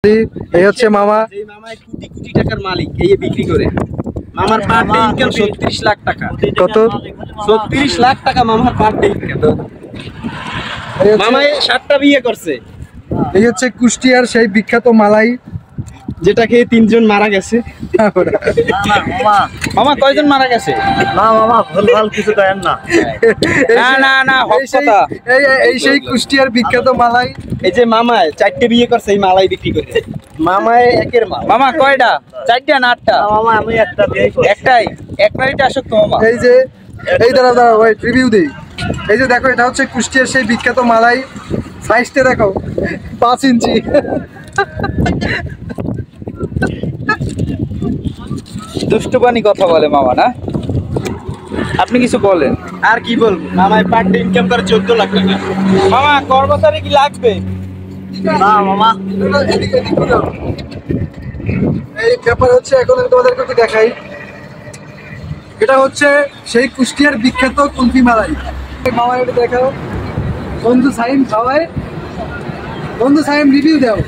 এই হচ্ছে মামা, এই মামা কোটি কোটি টাকার মালিক, এই বিক্রি করে মামার পার ডে ইনকাম 36 লাখ টাকা। কত? 36 লাখ টাকা মামার পার ডে ইনকাম। মামা 7টা বিয়ে করছে। এই হচ্ছে কুষ্টিয়ার সেই বিখ্যাত মালাই, যেটা খেয়ে 3 জন মারা গেছে। মামা কয়জন মারা গেছে? না মামা ভুলভাল কিছু করেন না। না না হক কথা। এই সেই কুষ্টিয়ার বিখ্যাত মালাই। এই যে মামা 4টে বিয়ে করছে এই মালাই বিক্রি করে। মামায় একের মাল। মামা কয়টা? 4টা না 8টা? মামা আমি একটা বিয়ে করছি। একটাই। এক নারীতে আসক্ত মামা। এই যে এই দাঁড়াও ওয়েট রিভিউ দেই। এই যে দেখো, এটা হচ্ছে কুষ্টিয়ার সেই বিখ্যাত মালাই। সাইজটা দেখো, 5 ইঞ্চি। দুষ্টুবানি কথা বলে মামা না? আপনি কিছু বলেন। আর কি বলবো, মামায় পার ডে ইনকাম করে 14 লাখ টাকা। মামা কর্মচারী কি লাগবে? না মামা এই ব্যাপার হচ্ছে, এখন আমি তোমাদেরকে একটু দেখাই। এটা হচ্ছে সেই কুষ্টিয়ার বিখ্যাত কুলফি মালাই। মামা এটা দেখাও। বন্ধু সাইম খাওয়ায়, বন্ধু সাইম রিভিউ দাও।